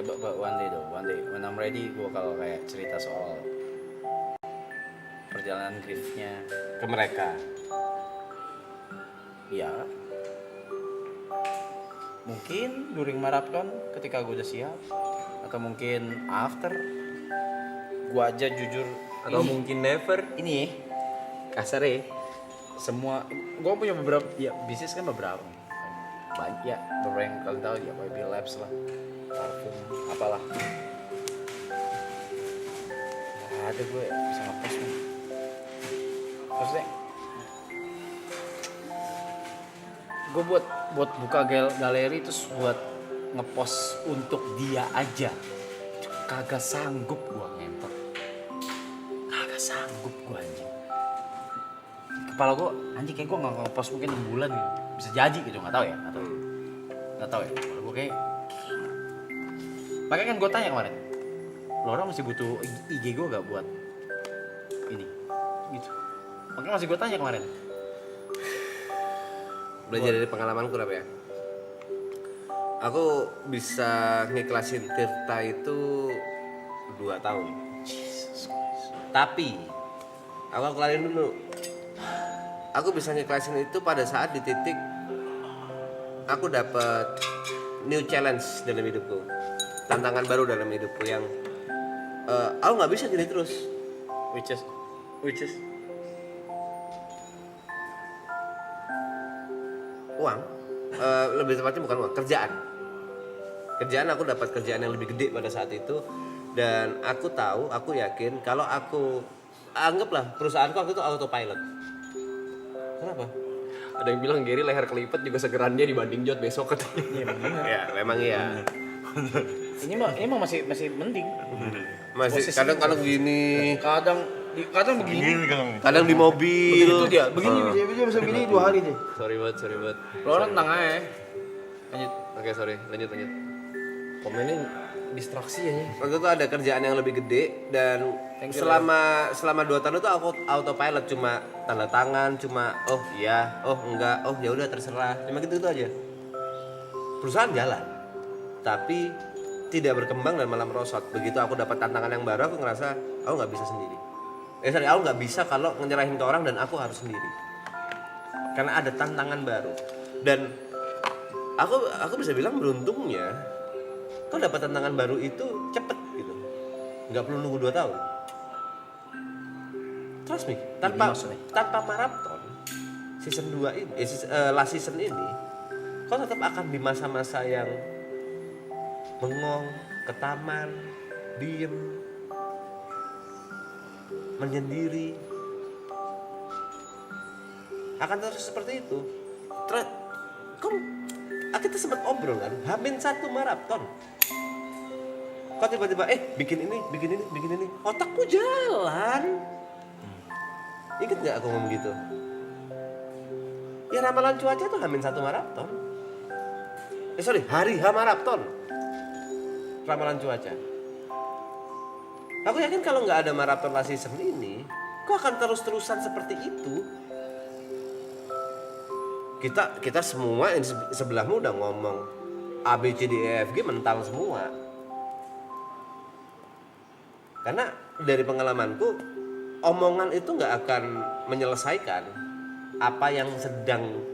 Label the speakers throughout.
Speaker 1: Ya one day when I'm ready gue kalau kayak cerita soal perjalanan griefnya
Speaker 2: ke mereka.
Speaker 1: ya mungkin during marathon ketika gue udah siap, atau mungkin after gue aja jujur,
Speaker 2: Atau mungkin never.
Speaker 1: ini
Speaker 2: Kasar ya.
Speaker 1: semua gue punya beberapa ya bisnis kan beberapa banyak ya, beberapa yang kalian tahu ya YB Labs lah, parfum apalah. Nggak ada gue bisa ngepost nih maksudnya. Gue buat buka galeri terus buat ngepost untuk dia aja, kagak sanggup gue ngentot, kagak sanggup gue anjing. Kepala gue anjing kayak gue nggak ngepost mungkin 6 bulan gitu, bisa jadi gitu, nggak tahu ya. Kalau gue kayak makanya kan gue tanya kemarin, lo orang masih butuh IG gue gak buat ini gitu, makanya masih gue tanya kemarin.
Speaker 2: Belajar dari pengalamanku apa ya? Aku bisa ngiklasin Tirta itu 2 tahun. Tapi aku kelarin dulu. Aku bisa ngiklasin itu pada saat di titik aku dapat new challenge dalam hidupku, tantangan baru dalam hidupku yang aku nggak bisa gini terus.
Speaker 1: Which is
Speaker 2: Uang, lebih tepatnya bukan uang, kerjaan. Aku dapat kerjaan yang lebih gede pada saat itu, dan aku yakin kalau aku anggaplah perusahaanku waktu itu autopilot. Kenapa?
Speaker 3: Ada yang bilang Gary leher kelipet juga segeran dia dibanding Jod besok katanya.
Speaker 2: Ya memang iya.
Speaker 1: ini mah masih mending.
Speaker 2: Masih
Speaker 1: Posisi
Speaker 2: kadang gini,
Speaker 1: kadang begini,
Speaker 2: kadang di mobil.
Speaker 1: begitu dia begini, dia bisa begini 2 hari deh.
Speaker 3: Sorry banget.
Speaker 1: Lo orang tenang aja. Lanjut.
Speaker 3: Oke, sorry. Lanjut. Komennya distraksi ya.
Speaker 2: Waktu itu ada kerjaan yang lebih gede, dan selama 2 tahun itu aku autopilot, cuma tanda tangan, cuma oh iya, oh enggak, oh ya udah terserah, cuma gitu aja. Perusahaan jalan, tapi tidak berkembang dan malah merosot. Begitu aku dapat tantangan yang baru, aku ngerasa aku nggak bisa sendiri. Aku nggak bisa kalau nyerahin ke orang dan aku harus sendiri. Karena ada tantangan baru, dan aku bisa bilang beruntungnya kau dapat tantangan baru itu cepet gitu, nggak perlu nunggu 2 tahun. Trust me, tanpa maraton season 2 ini, last season ini, kau tetap akan di masa-masa yang bengong, ke taman, diem, menyendiri, akan terus seperti itu. Kita sempat obrol kan, Hamin 1 maraton. Kok tiba-tiba bikin ini, otakku jalan. Ingat nggak aku ngomong gitu? Ya ramalan cuaca tuh Hamin 1 maraton. Hari H maraton. Ramalan cuaca. Aku yakin kalau nggak ada maraton last season ini, kok akan terus-terusan seperti itu. Kita semua yang sebelahmu udah ngomong A B C D E F G mental semua. Karena dari pengalamanku, omongan itu nggak akan menyelesaikan apa yang sedang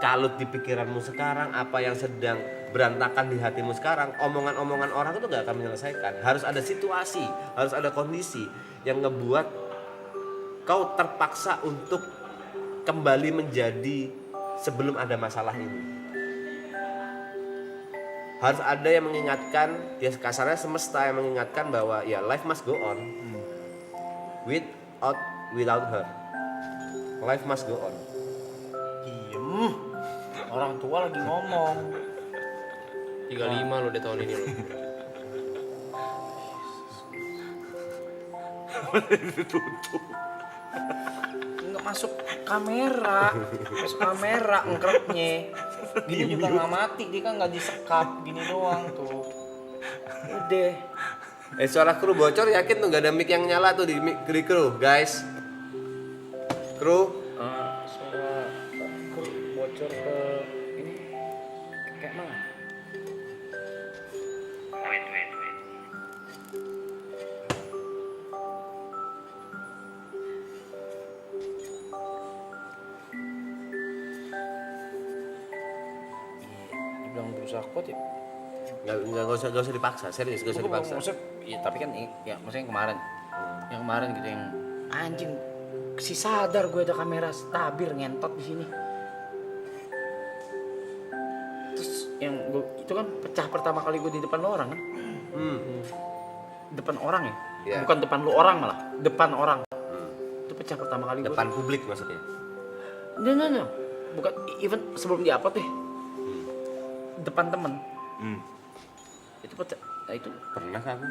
Speaker 2: kalut di pikiranmu sekarang, apa yang sedang berantakan di hatimu sekarang. Omongan-omongan orang itu nggak akan menyelesaikan. Harus ada situasi, harus ada kondisi yang ngebuat kau terpaksa untuk kembali menjadi sebelum ada masalah ini. Harus ada yang mengingatkan, ya kasarnya semesta yang mengingatkan bahwa ya life must go on. Without her, life must go on.
Speaker 1: Diem. Orang tua lagi ngomong.
Speaker 3: 35 lo deh tahun ini lo.
Speaker 1: Nggak masuk kamera ngekreknya. Gini juga nggak mati, dia kan nggak disekap gini doang tuh. Udah.
Speaker 2: Suara kru bocor, yakin tuh gak ada mic yang nyala tuh di kru, guys. Kru.
Speaker 1: Suara bocor ke ini kayak mana?
Speaker 4: Wait.
Speaker 1: usah kuat ya.
Speaker 2: Nggak usah dipaksa, serius nggak usah dipaksa.
Speaker 1: Maksudnya, ya, tapi kan ya maksudnya yang kemarin. Yang kemarin gitu yang anjing si sadar gue ada kamera tabir ngentot di sini. Terus yang gue itu kan pecah pertama kali gue di depan orang kan. Depan orang ya?
Speaker 2: Iya.
Speaker 1: Bukan depan lu orang malah, depan orang. Itu pecah pertama kali
Speaker 2: Depan publik maksudnya.
Speaker 1: No. Bukan even sebelum di-upload deh. Depan temen. Itu pecah. Nah, itu
Speaker 2: Pernah aku.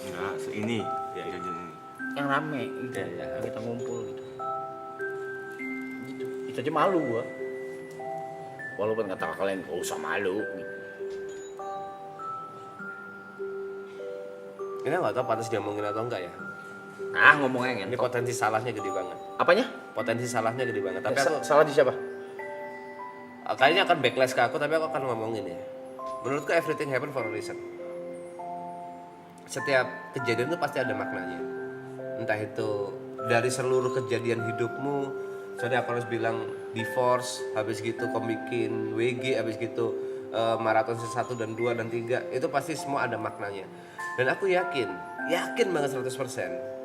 Speaker 4: Enggak, ini ya ini.
Speaker 1: yang rame gitu.
Speaker 2: Iya.
Speaker 1: Yang kita ngumpul gitu. Gitu. Itu aja malu gua. Walaupun kata kalian oh usah malu gitu.
Speaker 2: Ini nggak tahu pantas diomongin atau enggak ya.
Speaker 1: Ah ngomongnya
Speaker 2: Ini
Speaker 1: ngentot.
Speaker 2: potensi salahnya gede banget.
Speaker 1: Apanya?
Speaker 2: Potensi salahnya gede banget. Tapi aku
Speaker 1: Salah di siapa?
Speaker 2: kayaknya akan backlash ke aku, tapi aku akan ngomongin ya. Menurutku everything happen for a reason. Setiap kejadian itu pasti ada maknanya. Entah itu dari seluruh kejadian hidupmu, soalnya aku harus bilang divorce, habis gitu kau bikin WG, habis gitu maraton 1 dan 2 dan 3, itu pasti semua ada maknanya. Dan aku yakin banget 100%.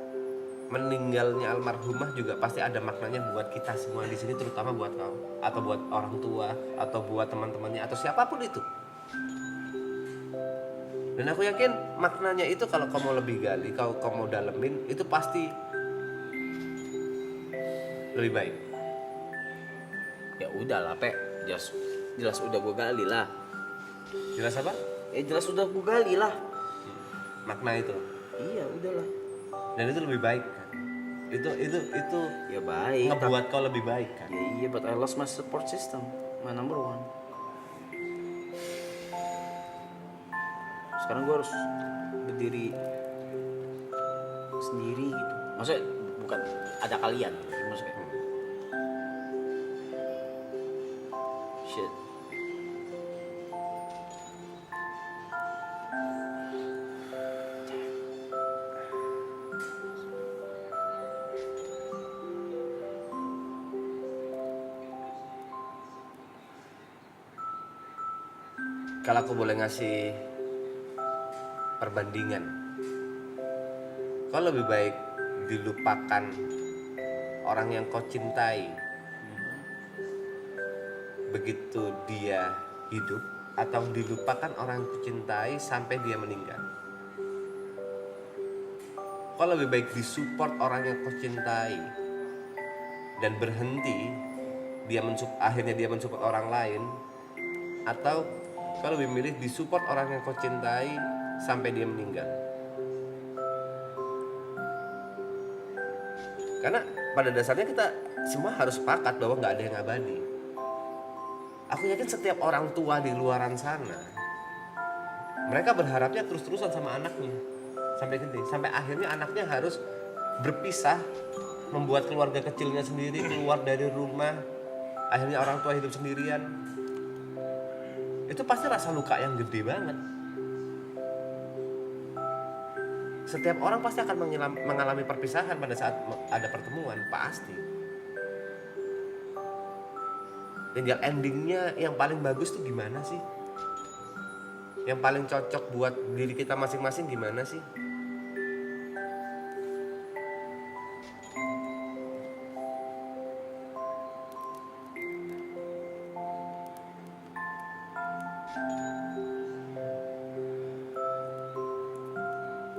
Speaker 2: Meninggalnya almarhumah juga pasti ada maknanya buat kita semua di sini, terutama buat kau atau buat orang tua atau buat teman-temannya atau siapapun itu. Dan aku yakin maknanya itu kalau kau mau lebih gali, kau mau dalemin, itu pasti lebih baik.
Speaker 1: Ya udah lah, Pe. Jelas udah gua gali lah.
Speaker 2: Jelas apa?
Speaker 1: Jelas udah gua gali lah.
Speaker 2: Makna itu.
Speaker 1: Iya, udahlah.
Speaker 2: Dan itu lebih baik kan. Itu
Speaker 1: Ya baik.
Speaker 2: ngebuat kau lebih baik kan.
Speaker 1: Ya iya, but I lost my support system. My number one. Sekarang gue harus berdiri sendiri gitu. Maksudnya bukan ada kalian. Maksudnya. Shit.
Speaker 2: Kalau aku boleh ngasih perbandingan, kau lebih baik dilupakan orang yang kau cintai begitu dia hidup, atau dilupakan orang yang kau cintai sampai dia meninggal. Kau lebih baik disupport orang yang kau cintai dan berhenti akhirnya dia mensupport orang lain, atau kau lebih milih disupport orang yang kau cintai sampai dia meninggal. Karena pada dasarnya kita semua harus sepakat bahwa nggak ada yang abadi. Aku yakin setiap orang tua di luaran sana, mereka berharapnya terus-terusan sama anaknya sampai gede, sampai akhirnya anaknya harus berpisah, membuat keluarga kecilnya sendiri, keluar dari rumah, akhirnya orang tua hidup sendirian. Itu pasti rasa luka yang gede banget. Setiap orang pasti akan mengalami perpisahan pada saat ada pertemuan, pasti. Tinggal endingnya yang paling bagus tuh gimana sih? Yang paling cocok buat diri kita masing-masing gimana sih?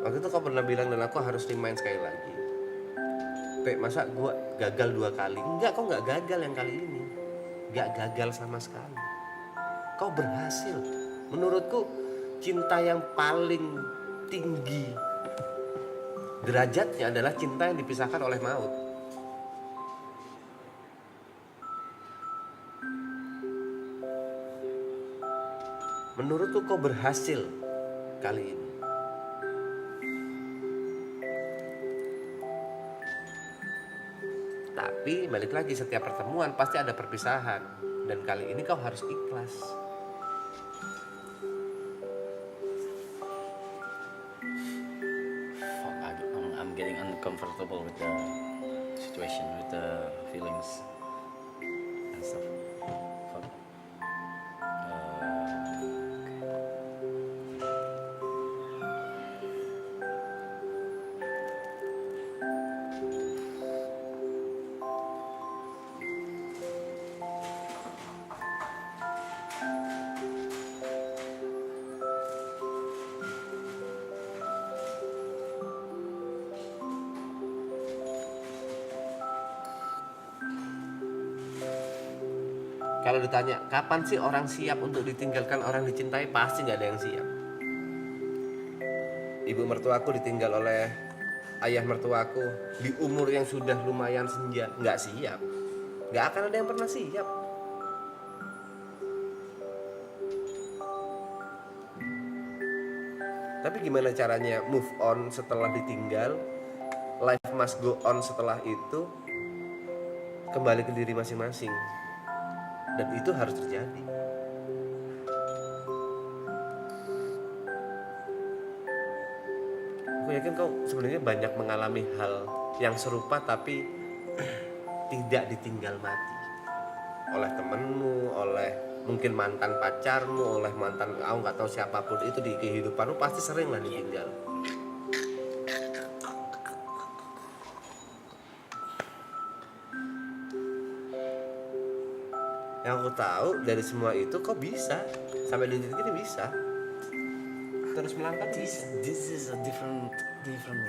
Speaker 2: Waktu itu kau pernah bilang dan aku harus remind sekali lagi. Pe, masa gue gagal 2 kali? Enggak, kau nggak gagal yang kali ini. Nggak gagal sama sekali. Kau berhasil. Menurutku cinta yang paling tinggi derajatnya adalah cinta yang dipisahkan oleh maut. Menurutku kau berhasil kali ini. Tapi balik lagi, setiap pertemuan pasti ada perpisahan. Dan kali ini kau harus ikhlas.
Speaker 1: Fuck, I'm getting uncomfortable with the situation, with the feelings and stuff. Fuck.
Speaker 2: Kalau ditanya kapan sih orang siap untuk ditinggalkan orang dicintai, pasti nggak ada yang siap. Ibu mertuaku ditinggal oleh ayah mertuaku di umur yang sudah lumayan senja, nggak siap. Nggak akan ada yang pernah siap. Tapi gimana caranya move on setelah ditinggal? Life must go on setelah itu, kembali ke diri masing-masing. Dan itu harus terjadi. Aku yakin kau sebenarnya banyak mengalami hal yang serupa tapi tidak ditinggal mati oleh temenmu, oleh mungkin mantan pacarmu, oleh mantan aku nggak tahu siapapun itu di kehidupanmu pasti sering lah ditinggal. Yang aku tahu dari semua itu kok bisa sampai di titik ini bisa terus melangkah bisa.
Speaker 1: This is a different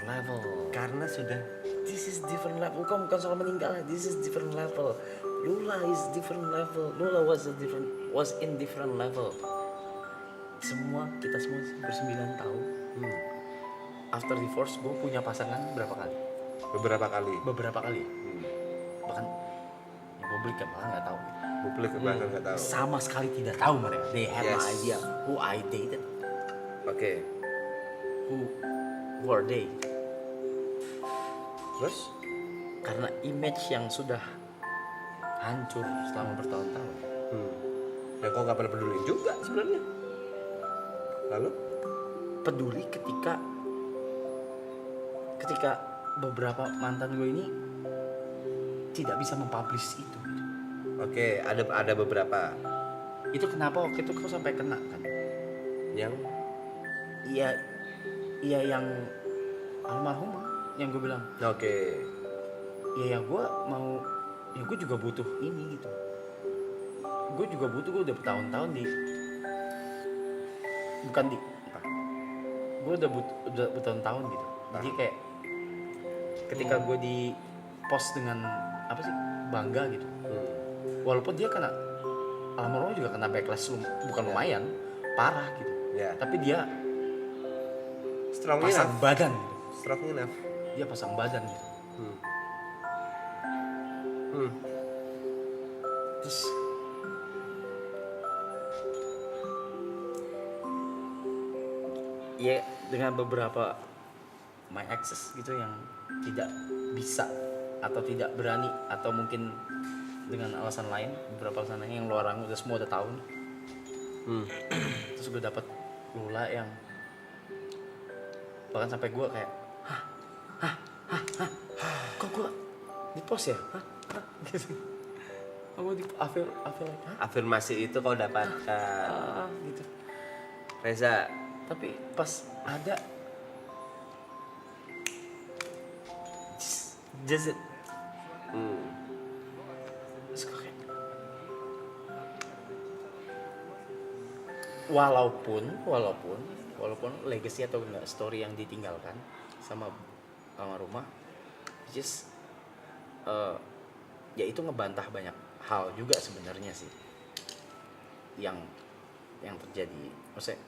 Speaker 1: level.
Speaker 2: Karena sudah
Speaker 1: This is different level. Bukan soal meninggal. This is different level. Lula is different level. Lula was in different level. Kita semua bersembilan tahun. After divorce, gue punya pasangan berapa kali?
Speaker 2: beberapa kali
Speaker 1: Beberapa kali. Bahkan ya publik kan malah nggak tahu.
Speaker 2: publik bahkan nggak tahu.
Speaker 1: Sama sekali tidak tahu mereka. They have no
Speaker 2: Yes.
Speaker 1: idea who I dated.
Speaker 2: Oke.
Speaker 1: Who are they?
Speaker 2: Terus
Speaker 1: Karena image yang sudah hancur selama bertahun-tahun.
Speaker 2: dan kok nggak pernah peduli juga sebenarnya. Lalu
Speaker 1: Peduli ketika beberapa mantan gue ini tidak bisa mempublish itu.
Speaker 2: oke, ada beberapa
Speaker 1: Itu kenapa waktu itu kau sampai kena kan?
Speaker 2: yang
Speaker 1: Iya yang almarhumah yang gue bilang.
Speaker 2: oke.
Speaker 1: Ya gue juga butuh ini gitu. Gue udah bertahun-tahun gue udah bertahun-tahun gitu. Jadi kayak ketika gue di post dengan apa sih bangga gitu. Walaupun dia kena almarhumah juga kena backlash bukan lumayan parah gitu.
Speaker 2: Ya.
Speaker 1: Tapi dia
Speaker 2: Strong
Speaker 1: pasang
Speaker 2: enough.
Speaker 1: badan gitu.
Speaker 2: Strong enough.
Speaker 1: Dia pasang badan gitu. Terus ya dengan beberapa my exes gitu yang tidak bisa atau tidak berani atau mungkin dengan alasan lain, beberapa alasan lain yang luar udah semua udah tahu nih. Terus gue dapet Lula yang bahkan sampai gue kayak kok gue di post ya gitu. Aku di I feel like
Speaker 2: Afirmasi itu kau dapatkan.
Speaker 1: gitu.
Speaker 2: Reza,
Speaker 1: Tapi pas ada just it. Terus gue kayak, walaupun legacy atau enggak story yang ditinggalkan sama rumah just ya itu ngebantah banyak hal juga sebenarnya sih yang terjadi, maksudnya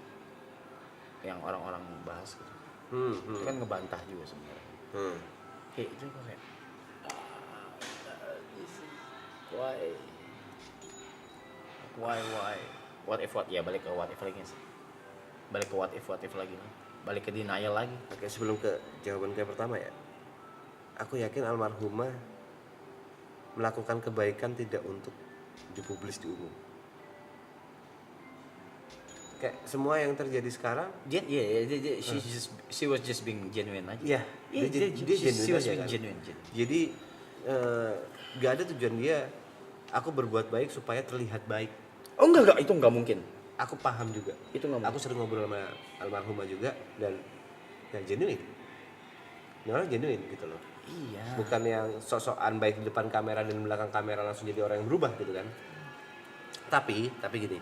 Speaker 1: yang orang-orang bahas gitu. Itu kan ngebantah juga sebenarnya. Kayak itu kok kayak why what if ya balik ke what if lagi sih. Balik ke what if lagi nih. Balik ke denial lagi.
Speaker 2: oke, sebelum ke jawaban yang pertama ya. Aku yakin almarhumah melakukan kebaikan tidak untuk dipublis di umum. Kayak semua yang terjadi sekarang,
Speaker 1: She was just being genuine aja.
Speaker 2: ya, dia
Speaker 1: She
Speaker 2: genuine
Speaker 1: was
Speaker 2: aja
Speaker 1: being
Speaker 2: kan.
Speaker 1: genuine.
Speaker 2: Jadi gak ada tujuan dia. Aku berbuat baik supaya terlihat baik.
Speaker 1: Oh enggak, itu enggak mungkin.
Speaker 2: Aku paham juga.
Speaker 1: Itu enggak mungkin.
Speaker 2: Aku sering ngobrol sama almarhumah juga dan yang genuine. Ini orang genuine gitu loh.
Speaker 1: Iya.
Speaker 2: Bukan yang sok-sokan baik di depan kamera dan di belakang kamera langsung jadi orang yang berubah gitu kan. Tapi gini.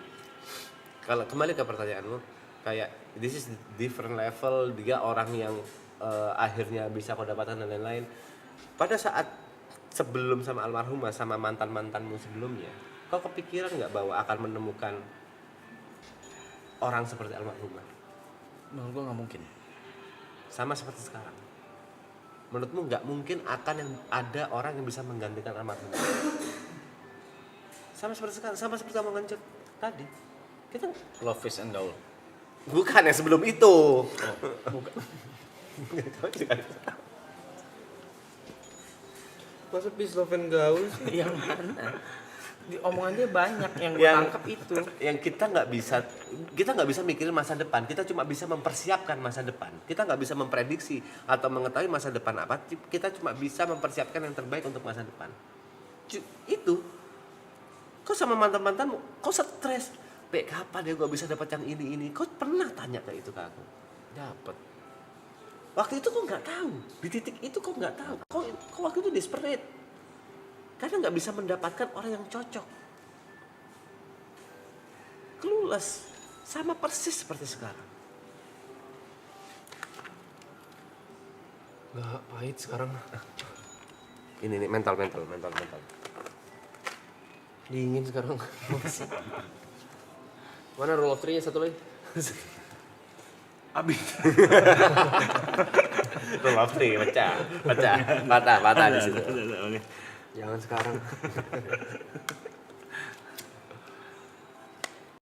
Speaker 2: Kalau kembali ke pertanyaanmu, kayak this is different level, dia orang yang akhirnya bisa kau dapatkan dan lain-lain. Pada saat sebelum sama almarhumah sama mantan-mantanmu sebelumnya, kau Kau kepikiran nggak bahwa akan menemukan orang seperti almarhumah?
Speaker 1: Menurut gue nggak mungkin.
Speaker 2: Sama seperti sekarang. Menurutmu nggak mungkin akan yang ada orang yang bisa menggantikan almarhumah? Sama seperti sekarang, sama seperti omongan Jod tadi. Kita
Speaker 1: Love is and all.
Speaker 2: bukan yang sebelum itu.
Speaker 3: Masa peace love and gaul sih?
Speaker 1: Yang mana? Di omongan dia banyak yang gue
Speaker 2: Yang-
Speaker 1: tangkap itu.
Speaker 2: Yang kita nggak bisa mikirin masa depan, kita cuma bisa mempersiapkan masa depan. Kita nggak bisa memprediksi atau mengetahui masa depan apa, kita cuma bisa mempersiapkan yang terbaik untuk masa depan. Itu kau sama mantan-mantanmu kau stres, Pek, kapan ya gue bisa dapat yang ini, kau pernah tanya kayak itu ke aku?
Speaker 1: Dapat.
Speaker 2: Waktu itu kau nggak tahu, di titik itu kau nggak tahu, kau waktu itu desperate karena nggak bisa mendapatkan orang yang cocok. Clueless, sama persis seperti sekarang.
Speaker 3: Nggak pahit sekarang.
Speaker 2: Ini nih mental.
Speaker 3: Dingin sekarang. Mana rule of three-nya satu lagi?
Speaker 4: Abis.
Speaker 2: Maaf nih, patah di situ.
Speaker 4: Oke.
Speaker 3: Jangan sekarang.